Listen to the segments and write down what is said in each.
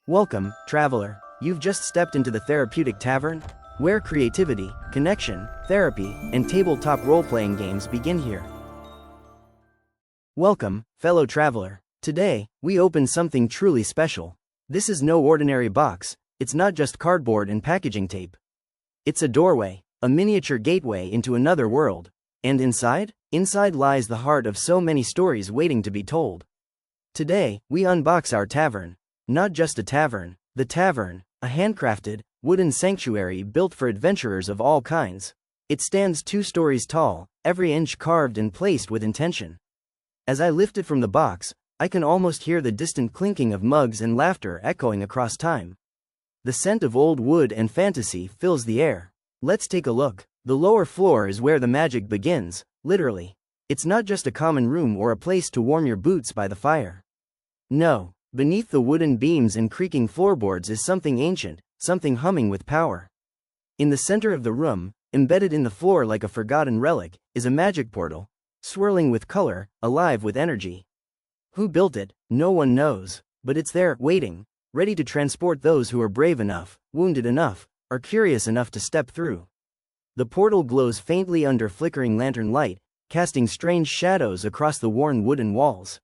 Welcome, traveler. You've just stepped into the Therapeutic Tavern, where creativity, connection, therapy, and tabletop role-playing games begin here. Welcome, fellow traveler. Today, we open something truly special. This is no ordinary box. It's not just cardboard and packaging tape. It's a doorway, a miniature gateway into another world. And inside? Inside lies the heart of so many stories waiting to be told. Today, we unbox our tavern. Not just a tavern, the tavern, a handcrafted, wooden sanctuary built for adventurers of all kinds. It stands 2 stories tall, every inch carved and placed with intention. As I lift it from the box, I can almost hear the distant clinking of mugs and laughter echoing across time. The scent of old wood and fantasy fills the air. Let's take a look. The lower floor is where the magic begins, literally. It's not just a common room or a place to warm your boots by the fire. No. Beneath the wooden beams and creaking floorboards is something ancient, something humming with power. In the center of the room, embedded in the floor like a forgotten relic, is a magic portal, swirling with color, alive with energy. Who built it? No one knows, but it's there, waiting, ready to transport those who are brave enough, wounded enough, or curious enough to step through. The portal glows faintly under flickering lantern light, casting strange shadows across the worn wooden walls.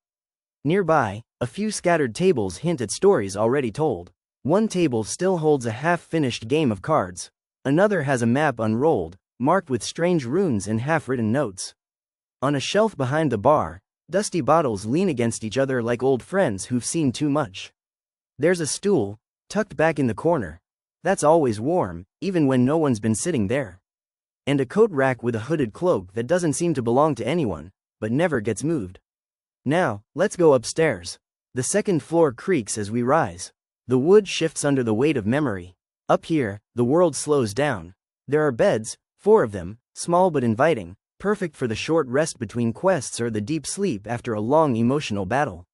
Nearby, a few scattered tables hint at stories already told. One table still holds a half-finished game of cards. Another has a map unrolled, marked with strange runes and half-written notes. On a shelf behind the bar, dusty bottles lean against each other like old friends who've seen too much. There's a stool, tucked back in the corner. That's always warm, even when no one's been sitting there. And a coat rack with a hooded cloak that doesn't seem to belong to anyone, but never gets moved. Now, let's go upstairs. The second floor creaks as we rise. The wood shifts under the weight of memory. Up here, the world slows down. There are beds, 4 of them, small but inviting, perfect for the short rest between quests or the deep sleep after a long emotional battle.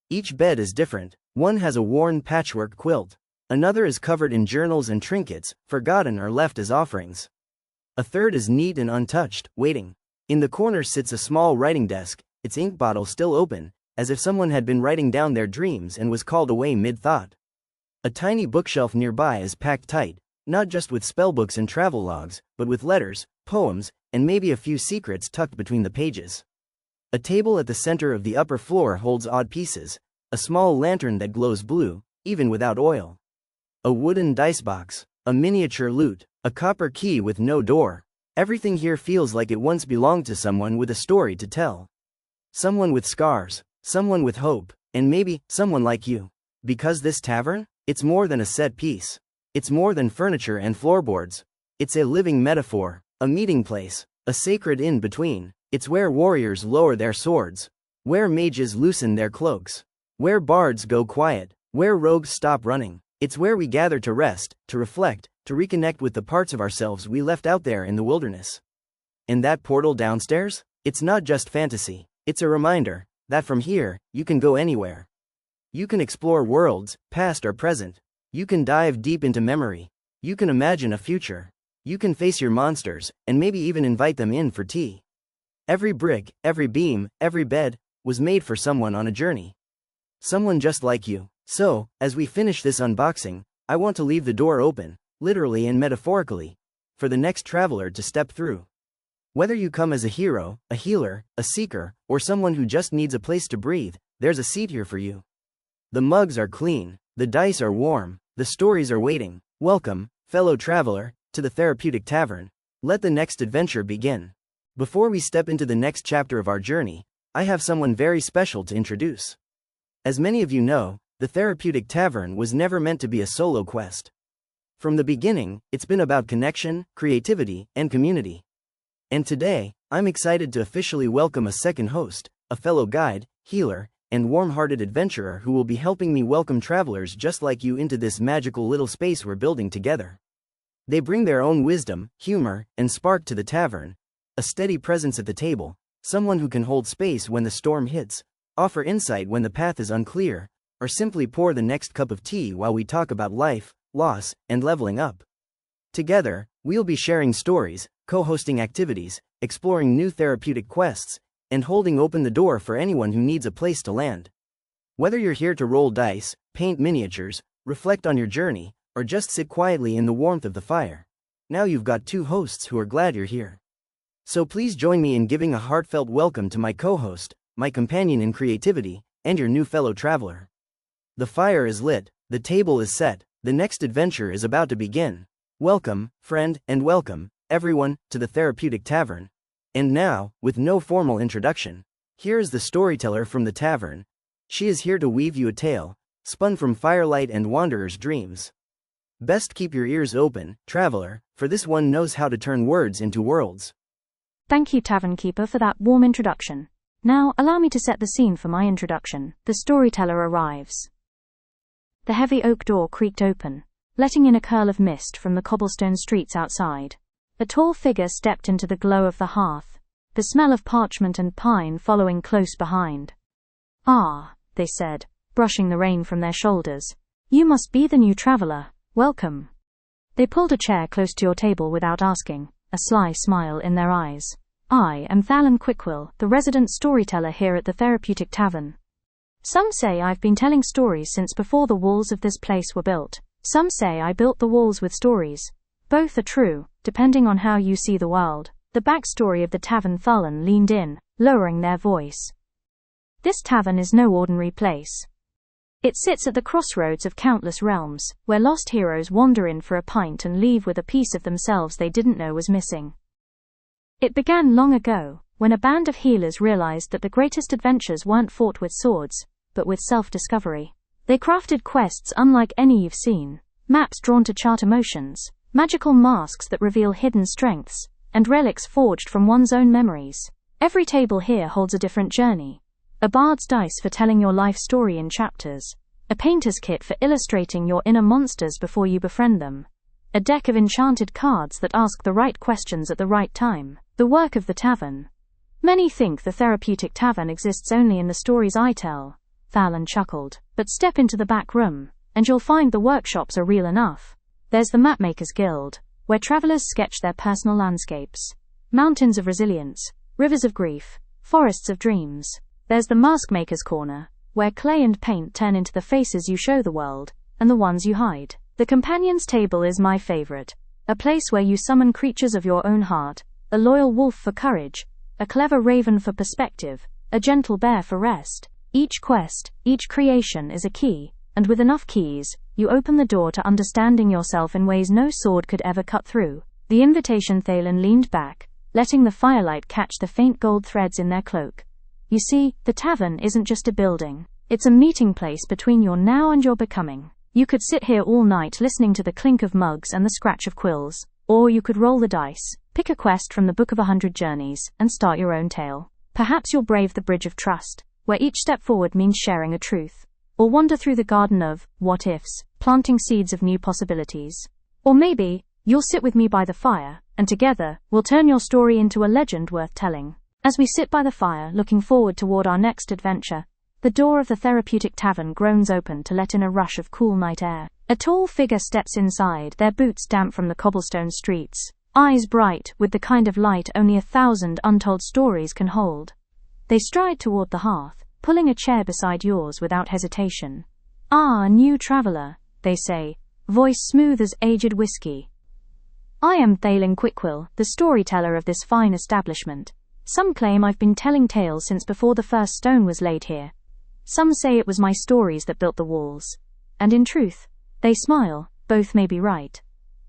Each bed is different. One has a worn patchwork quilt. Another is covered in journals and trinkets, forgotten or left as offerings. A third is neat and untouched, waiting. In the corner sits a small writing desk, its ink bottle still open, as if someone had been writing down their dreams and was called away mid-thought. A tiny bookshelf nearby is packed tight, not just with spellbooks and travelogues, but with letters, poems, and maybe a few secrets tucked between the pages. A table at the center of the upper floor holds odd pieces, a small lantern that glows blue, even without oil. A wooden dice box, a miniature lute, a copper key with no door. Everything here feels like it once belonged to someone with a story to tell. Someone with scars, someone with hope, and maybe someone like you. Because this tavern? It's more than a set piece. It's more than furniture and floorboards. It's a living metaphor, a meeting place, a sacred in-between. It's where warriors lower their swords, where mages loosen their cloaks, where bards go quiet, where rogues stop running. It's where we gather to rest, to reflect, to reconnect with the parts of ourselves we left out there in the wilderness. And that portal downstairs? It's not just fantasy. It's a reminder that from here, you can go anywhere. You can explore worlds, past or present. You can dive deep into memory. You can imagine a future. You can face your monsters, and maybe even invite them in for tea. Every brick, every beam, every bed, was made for someone on a journey. Someone just like you. So, as we finish this unboxing, I want to leave the door open, literally and metaphorically, for the next traveler to step through. Whether you come as a hero, a healer, a seeker, or someone who just needs a place to breathe, there's a seat here for you. The mugs are clean, the dice are warm, the stories are waiting. Welcome, fellow traveler, to the Therapeutic Tavern. Let the next adventure begin. Before we step into the next chapter of our journey, I have someone very special to introduce. As many of you know, the Therapeutic Tavern was never meant to be a solo quest. From the beginning, it's been about connection, creativity, and community. And today, I'm excited to officially welcome a second host, a fellow guide, healer, and warm-hearted adventurer who will be helping me welcome travelers just like you into this magical little space we're building together. They bring their own wisdom, humor, and spark to the tavern, a steady presence at the table, someone who can hold space when the storm hits, offer insight when the path is unclear, or simply pour the next cup of tea while we talk about life, loss, and leveling up. Together, we'll be sharing stories, co-hosting activities, exploring new therapeutic quests, and holding open the door for anyone who needs a place to land. Whether you're here to roll dice, paint miniatures, reflect on your journey, or just sit quietly in the warmth of the fire. Now you've got two hosts who are glad you're here. So please join me in giving a heartfelt welcome to my co-host, my companion in creativity, and your new fellow traveler. The fire is lit, the table is set, the next adventure is about to begin. Welcome, friend, and welcome, everyone, to the Therapeutic Tavern. And now, with no formal introduction, here is the storyteller from the tavern. She is here to weave you a tale, spun from firelight and wanderers' dreams. Best keep your ears open, traveler, for this one knows how to turn words into worlds. Thank you, Tavern Keeper, for that warm introduction. Now, allow me to set the scene for my introduction. The storyteller arrives. The heavy oak door creaked open, letting in a curl of mist from the cobblestone streets outside. A tall figure stepped into the glow of the hearth, the smell of parchment and pine following close behind. "Ah," they said, brushing the rain from their shoulders. "You must be the new traveler. Welcome." They pulled a chair close to your table without asking, a sly smile in their eyes. "I am Thalan Quickwill, the resident storyteller here at the Therapeutic Tavern. Some say I've been telling stories since before the walls of this place were built. Some say I built the walls with stories. Both are true, depending on how you see the world." The backstory of the tavern. Thalan leaned in, lowering their voice. "This tavern is no ordinary place. It sits at the crossroads of countless realms, where lost heroes wander in for a pint and leave with a piece of themselves they didn't know was missing. It began long ago, when a band of healers realized that the greatest adventures weren't fought with swords, but with self-discovery. They crafted quests unlike any you've seen, maps drawn to chart emotions, magical masks that reveal hidden strengths, and relics forged from one's own memories. Every table here holds a different journey. A bard's dice for telling your life story in chapters, a painter's kit for illustrating your inner monsters before you befriend them, a deck of enchanted cards that ask the right questions at the right time. The work of the tavern. Many think the Therapeutic Tavern exists only in the stories I tell, Thalan chuckled, but step into the back room, and you'll find the workshops are real enough. There's the Mapmakers Guild, where travelers sketch their personal landscapes, mountains of resilience, rivers of grief, forests of dreams. There's the Maskmaker's Corner, where clay and paint turn into the faces you show the world, and the ones you hide. The Companion's Table is my favorite, a place where you summon creatures of your own heart, a loyal wolf for courage, a clever raven for perspective, a gentle bear for rest. Each quest, each creation is a key, and with enough keys, you open the door to understanding yourself in ways no sword could ever cut through. The invitation. Thalan leaned back, letting the firelight catch the faint gold threads in their cloak. You see, the tavern isn't just a building. It's a meeting place between your now and your becoming. You could sit here all night listening to the clink of mugs and the scratch of quills, or you could roll the dice, pick a quest from the Book of 100 Journeys, and start your own tale. Perhaps you'll brave the Bridge of Trust, where each step forward means sharing a truth. Or wander through the garden of what-ifs, planting seeds of new possibilities. Or maybe, you'll sit with me by the fire, and together, we'll turn your story into a legend worth telling. As we sit by the fire, looking forward toward our next adventure, the door of the Therapeutic Tavern groans open to let in a rush of cool night air. A tall figure steps inside, their boots damp from the cobblestone streets, eyes bright with the kind of light only 1,000 untold stories can hold. They stride toward the hearth, pulling a chair beside yours without hesitation. "Ah, new traveler," they say, voice smooth as aged whiskey. "I am Thalan Quickwill, the storyteller of this fine establishment. Some claim I've been telling tales since before the first stone was laid here. Some say it was my stories that built the walls. And in truth, they smile, both may be right.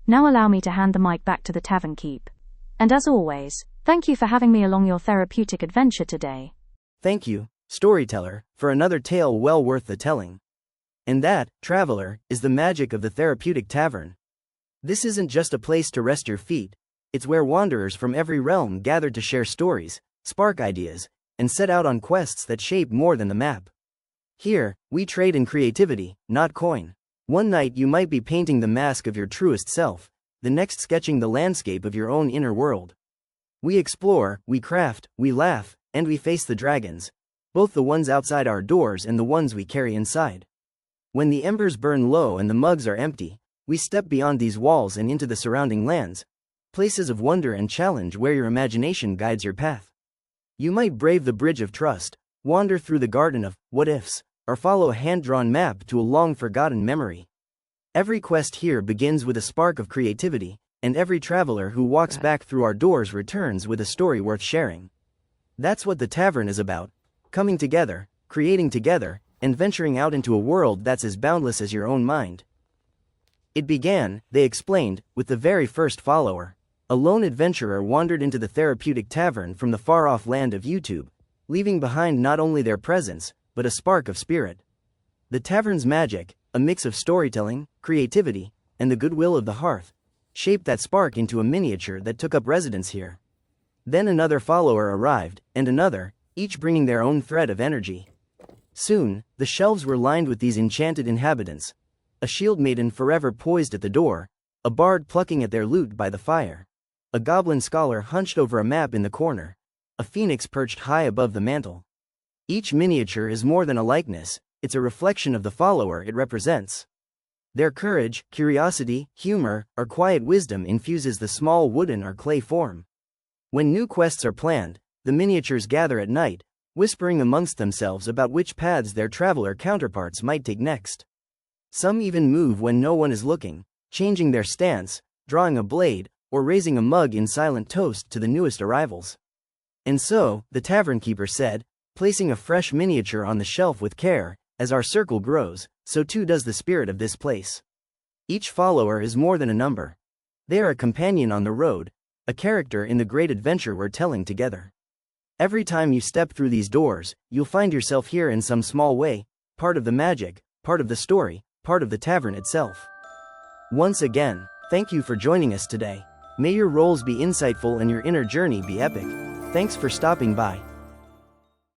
Now allow me to hand the mic back to the tavern keep. And as always, thank you for having me along your therapeutic adventure today." Thank you, storyteller, for another tale well worth the telling. And that, traveler, is the magic of the Therapeutic Tavern. This isn't just a place to rest your feet, it's where wanderers from every realm gather to share stories, spark ideas, and set out on quests that shape more than the map. Here, we trade in creativity, not coin. One night you might be painting the mask of your truest self, the next sketching the landscape of your own inner world. We explore, we craft, we laugh, and we face the dragons, both the ones outside our doors and the ones we carry inside. When the embers burn low and the mugs are empty, we step beyond these walls and into the surrounding lands, places of wonder and challenge where your imagination guides your path. You might brave the Bridge of Trust, wander through the garden of what-ifs, or follow a hand-drawn map to a long-forgotten memory. Every quest here begins with a spark of creativity, and every traveler who walks back through our doors returns with a story worth sharing. That's what the tavern is about: coming together, creating together, and venturing out into a world that's as boundless as your own mind. It began, they explained, with the very first follower. A lone adventurer wandered into the Therapeutic Tavern from the far-off land of YouTube, leaving behind not only their presence, but a spark of spirit. The tavern's magic, a mix of storytelling, creativity, and the goodwill of the hearth, shaped that spark into a miniature that took up residence here. Then another follower arrived, and another, each bringing their own thread of energy. Soon, the shelves were lined with these enchanted inhabitants: a shield maiden forever poised at the door, a bard plucking at their lute by the fire, a goblin scholar hunched over a map in the corner, a phoenix perched high above the mantle. Each miniature is more than a likeness, it's a reflection of the follower it represents. Their courage, curiosity, humor, or quiet wisdom infuses the small wooden or clay form. When new quests are planned, the miniatures gather at night, whispering amongst themselves about which paths their traveler counterparts might take next. Some even move when no one is looking, changing their stance, drawing a blade, or raising a mug in silent toast to the newest arrivals. And so, the tavern keeper said, placing a fresh miniature on the shelf with care, as our circle grows, so too does the spirit of this place. Each follower is more than a number. They are a companion on the road, a character in the great adventure we're telling together. Every time you step through these doors, you'll find yourself here in some small way, part of the magic, part of the story, part of the tavern itself. Once again, thank you for joining us today. May your roles be insightful and your inner journey be epic. Thanks for stopping by.